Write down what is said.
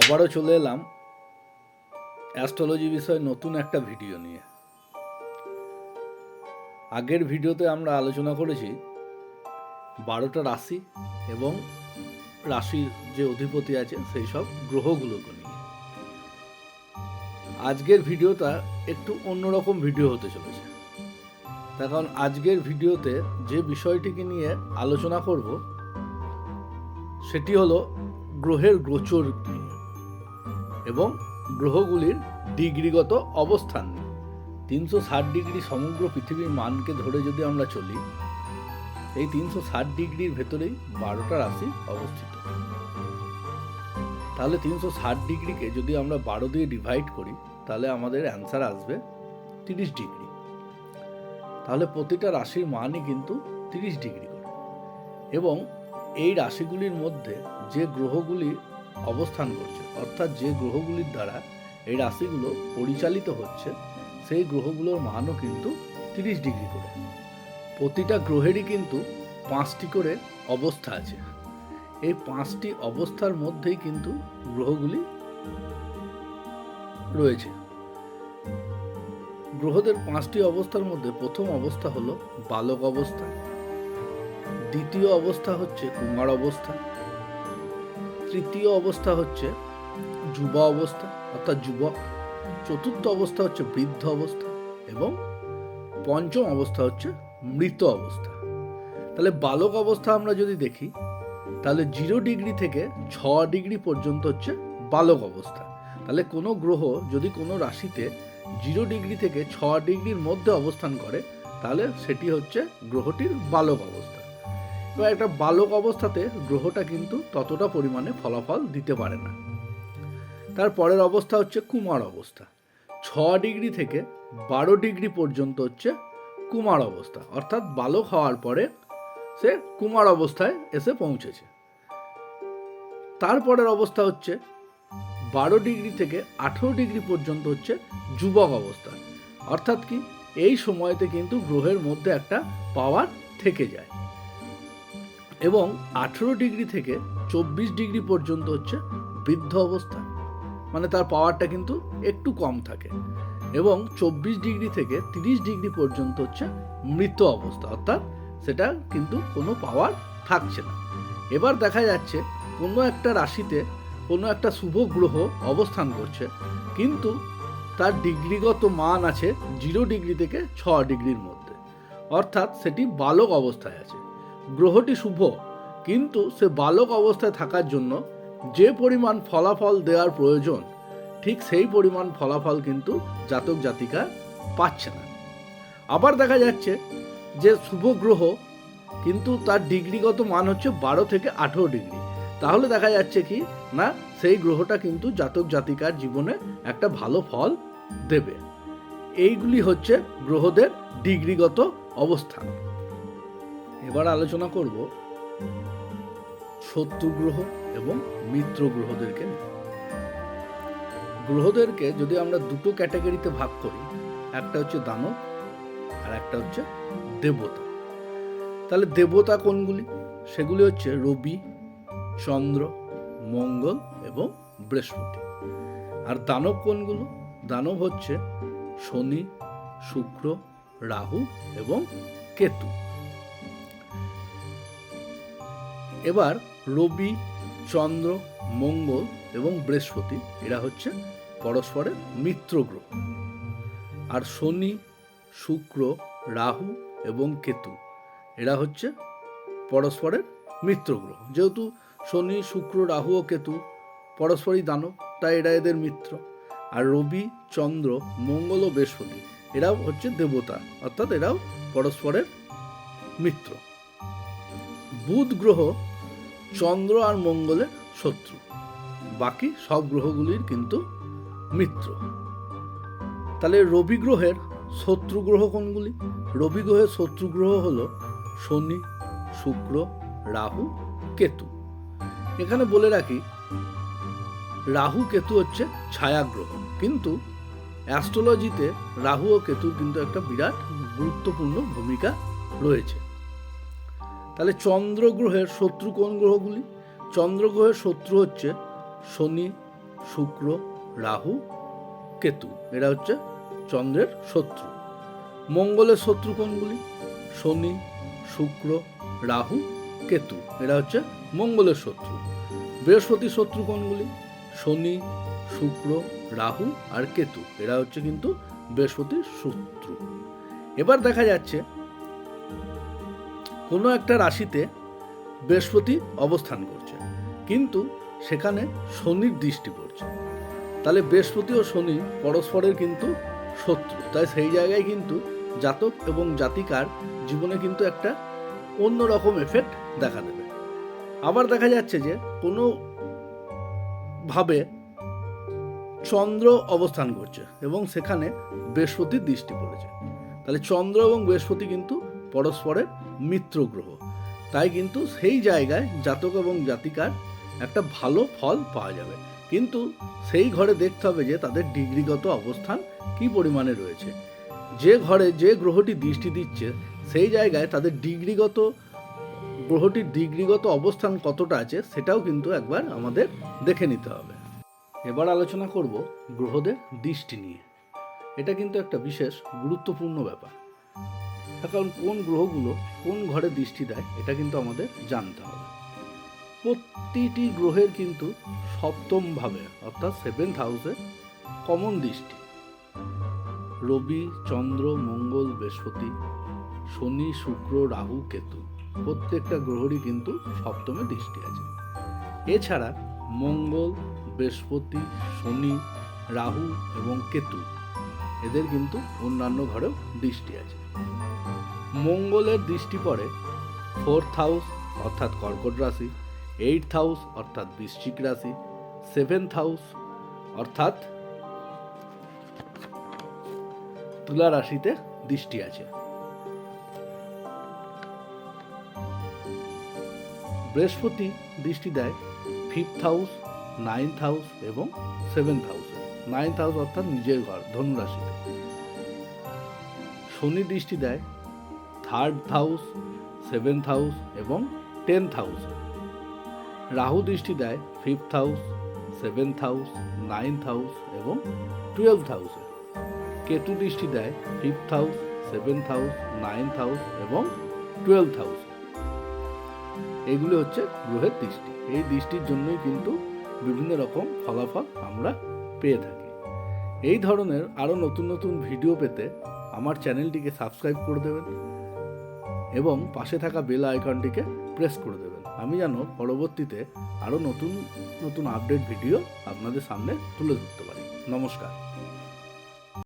আবারও চলে এলাম অ্যাস্ট্রোলজি বিষয়ে নতুন একটা ভিডিও নিয়ে। আগের ভিডিওতে আমরা আলোচনা করেছি 12টা রাশি এবং রাশির যে অধিপতি আছে সেই সব গ্রহগুলোকে নিয়ে। আজকের ভিডিওটা একটু অন্যরকম ভিডিও হতে চলেছে। তার কারণ আজকের ভিডিওতে যে বিষয়টিকে নিয়ে আলোচনা করব সেটি হলো গ্রহের গোচর নিয়ে এবং গ্রহগুলির ডিগ্রিগত অবস্থান নিয়ে। 360 ডিগ্রি সমগ্র পৃথিবীর মানকে ধরে যদি আমরা চলি, এই 360 ডিগ্রির ভেতরেই 12টা রাশি অবস্থিত। তাহলে 360 ডিগ্রিকে যদি আমরা 12 দিয়ে ডিভাইড করি তাহলে আমাদের অ্যান্সার আসবে 30 ডিগ্রি। তাহলে প্রতিটা রাশির মানই কিন্তু 30 ডিগ্রি করে। এবং এই রাশিগুলির মধ্যে যে গ্রহগুলি অবস্থান করছে, অর্থাৎ যে গ্রহগুলির দ্বারা এই রাশিগুলো পরিচালিত হচ্ছে, সেই গ্রহগুলোর মানও কিন্তু 30 ডিগ্রি করে। প্রতিটা গ্রহেরই কিন্তু 5টি করে অবস্থা আছে। এই 5টি অবস্থার মধ্যেই কিন্তু গ্রহগুলি রয়েছে। গ্রহদের 5টি অবস্থার মধ্যে প্রথম অবস্থা হলো বালক অবস্থা, দ্বিতীয় অবস্থা হচ্ছে কুমার অবস্থা, তৃতীয় অবস্থা হচ্ছে যুবা অবস্থা অর্থাৎ যুবক, চতুর্থ অবস্থা হচ্ছে বৃদ্ধ অবস্থা এবং পঞ্চম অবস্থা হচ্ছে মৃত অবস্থা। তাহলে বালক অবস্থা আমরা যদি দেখি তাহলে 0 ডিগ্রি থেকে 6 ডিগ্রি পর্যন্ত হচ্ছে বালক অবস্থা। তাহলে কোনো গ্রহ যদি কোনো রাশিতে 0 ডিগ্রি থেকে 6 ডিগ্রির মধ্যে অবস্থান করে তাহলে সেটি হচ্ছে গ্রহটির বালক অবস্থা। এবার একটা বালক অবস্থাতে গ্রহটা কিন্তু ততটা পরিমাণে ফলাফল দিতে পারে না। তার পরের অবস্থা হচ্ছে কুমার অবস্থা। 6 ডিগ্রি থেকে 12 ডিগ্রি পর্যন্ত হচ্ছে কুমার অবস্থা, অর্থাৎ বালক হওয়ার পরে সে কুমার অবস্থায় এসে পৌঁছেছে। তারপরের অবস্থা হচ্ছে 12 ডিগ্রি থেকে 18 ডিগ্রি পর্যন্ত হচ্ছে যুবক অবস্থা, অর্থাৎ কি এই সময়তে কিন্তু গ্রহের মধ্যে একটা পাওয়ার থেকে যায়। এবং 18 ডিগ্রি থেকে 24 ডিগ্রি পর্যন্ত হচ্ছে বৃদ্ধ অবস্থা, মানে তার পাওয়ারটা কিন্তু একটু কম থাকে। এবং 24 ডিগ্রি থেকে 30 ডিগ্রি পর্যন্ত হচ্ছে মৃত অবস্থা, অর্থাৎ সেটা কিন্তু কোনো পাওয়ার থাকছে না। এবার দেখা যাচ্ছে কোনো একটা রাশিতে কোনো একটা শুভ গ্রহ অবস্থান করছে, কিন্তু তার ডিগ্রিগত মান আছে 0 ডিগ্রি থেকে 6 ডিগ্রির মধ্যে, অর্থাৎ সেটি বালক অবস্থায় আছে। গ্রহটি শুভ, কিন্তু সে বালক অবস্থায় থাকার জন্য যে পরিমাণ ফলাফল দেওয়ার প্রয়োজন ঠিক সেই পরিমাণ ফলাফল কিন্তু জাতক জাতিকা পাচ্ছে না। আবার দেখা যাচ্ছে যে শুভ গ্রহ কিন্তু তার ডিগ্রিগত মান হচ্ছে 12 থেকে 18 ডিগ্রি, তাহলে দেখা যাচ্ছে কি না সেই গ্রহটা কিন্তু জাতক জাতিকার জীবনে একটা ভালো ফল দেবে। এইগুলি হচ্ছে গ্রহদের ডিগ্রিগত অবস্থান। এবার আলোচনা করব শত্রু গ্রহ এবং মিত্র গ্রহদেরকে নিয়ে। গ্রহদেরকে যদি আমরা দুটো ক্যাটাগরিতে ভাগ করি, একটা হচ্ছে দানব আর একটা হচ্ছে দেবতা। তাহলে দেবতা কোনগুলি? সেগুলি হচ্ছে রবি, চন্দ্র, মঙ্গল এবং বৃহস্পতি। আর দানব কোনগুলো? দানব হচ্ছে শনি, শুক্র, রাহু এবং কেতু। এবার রবি, চন্দ্র, মঙ্গল এবং বৃহস্পতি এরা হচ্ছে পরস্পরের মিত্র গ্রহ। আর শনি, শুক্র, রাহু এবং কেতু এরা হচ্ছে পরস্পরের মিত্র গ্রহ। যেহেতু শনি, শুক্র, রাহু ও কেতু পরস্পরই দানব, তাই এরা এদের মিত্র। আর রবি, চন্দ্র, মঙ্গল ও বৃহস্পতি এরাও হচ্ছে দেবতা, অর্থাৎ এরাও পরস্পরের মিত্র। বুধ গ্রহ চন্দ্র আর মঙ্গলের শত্রু, বাকি সব গ্রহগুলির কিন্তু মিত্র। তাহলে রবি গ্রহের শত্রু গ্রহ কোনগুলি? রবি গ্রহের শত্রু গ্রহ হলো শনি, শুক্র, রাহু, কেতু। এখানে বলে রাখি রাহু কেতু হচ্ছে ছায়া গ্রহ, কিন্তু অ্যাস্ট্রোলজিতে রাহু ও কেতুর কিন্তু একটা বিরাট গুরুত্বপূর্ণ ভূমিকা রয়েছে। তাহলে চন্দ্র গ্রহের শত্রু কোন গ্রহগুলি? চন্দ্র গ্রহের শত্রু হচ্ছে শনি, শুক্র, রাহু, কেতু এরা হচ্ছে চন্দ্রের শত্রু। মঙ্গলের শত্রু কোনগুলি? শনি, শুক্র, রাহু, কেতু এরা হচ্ছে মঙ্গলের শত্রু। বৃহস্পতির শত্রু কোনগুলি? শনি, শুক্র, রাহু আর কেতু এরা হচ্ছে কিন্তু বৃহস্পতির শত্রু। এবার দেখা যাচ্ছে কোনো একটা রাশিতে বৃহস্পতি অবস্থান করছে, কিন্তু সেখানে শনির দৃষ্টি পড়ছে। তাহলে বৃহস্পতি ও শনি পরস্পরের কিন্তু শত্রু। তাই সেই জায়গায় কিন্তু জাতক এবং জাতিকার জীবনে কিন্তু একটা অন্যরকম এফেক্ট দেখা দেবে। আবার দেখা যাচ্ছে যে কোনো ভাবে চন্দ্র অবস্থান করছে এবং সেখানে বৃহস্পতির দৃষ্টি পড়েছে। তাহলে চন্দ্র এবং বৃহস্পতি কিন্তু পরস্পরের মিত্র গ্রহ। তাই কিন্তু সেই জায়গায় জাতক এবং জাতিকার একটা ভালো ফল পাওয়া যাবে, কিন্তু সেই ঘরে দেখতে হবে যে তাদের ডিগ্রিগত অবস্থান কি পরিমাণে রয়েছে। যে ঘরে যে গ্রহটি দৃষ্টি দিচ্ছে সেই জায়গায় তাদের গ্রহটির ডিগ্রিগত অবস্থান কতটা আছে সেটাও কিন্তু একবার আমাদের দেখে নিতে হবে। এবার আলোচনা করব গ্রহদের দৃষ্টি নিয়ে। এটা কিন্তু একটা বিশেষ গুরুত্বপূর্ণ ব্যাপার, কারণ কোন গ্রহগুলো কোন ঘরে দৃষ্টি দেয় এটা কিন্তু আমাদের জানতে হবে। প্রতিটি গ্রহের কিন্তু সপ্তম ভাবে অর্থাৎ 7th হাউসে কমন দৃষ্টি। রবি, চন্দ্র, মঙ্গল, বৃহস্পতি, শনি, শুক্র, রাহু, কেতু প্রত্যেকটা গ্রহেরই কিন্তু সপ্তমে দৃষ্টি আছে। এছাড়া মঙ্গল, বৃহস্পতি, শনি, রাহু এবং কেতু এদের কিন্তু অন্যান্য ঘরেও দৃষ্টি আছে। মঙ্গলের দৃষ্টি পড়ে 4th হাউস অর্থাৎ কর্কট রাশি, 8th হাউস অর্থাৎ বৃশ্চিক রাশি, 7th হাউস অর্থাৎ তুলা রাশিতে দৃষ্টি আছে। বৃহস্পতি দৃষ্টি দেয় 5th হাউস, 9th হাউস এবং 7th হাউসে। 9th হাউস অর্থাৎ নিজের ঘর ধনু রাশিতে। শনি দৃষ্টি দেয় 3rd হাউস, 7th হাউস এবং 10th হাউসে। রাহু দৃষ্টি দেয় 5th house, 7th house, 9th house এবং 12th হাউসে। কেতু দৃষ্টি দেয় 5th house, 7th house, 9th house এবং 12th হাউসে। এগুলো হচ্ছে গ্রহের দৃষ্টি। এই দৃষ্টির জন্যই কিন্তু বিভিন্ন রকম ফলাফল আমরা পেয়ে থাকি। এই ধরনের আরও নতুন নতুন ভিডিও পেতে আমার চ্যানেলটিকে সাবস্ক্রাইব করে দেবেন এবং পাশে থাকা বেল আইকনটিকে প্রেস করে দেবেন, আমি যেন পরবর্তীতে আরও নতুন নতুন আপডেট ভিডিও আপনাদের সামনে তুলে ধরতে পারি। নমস্কার।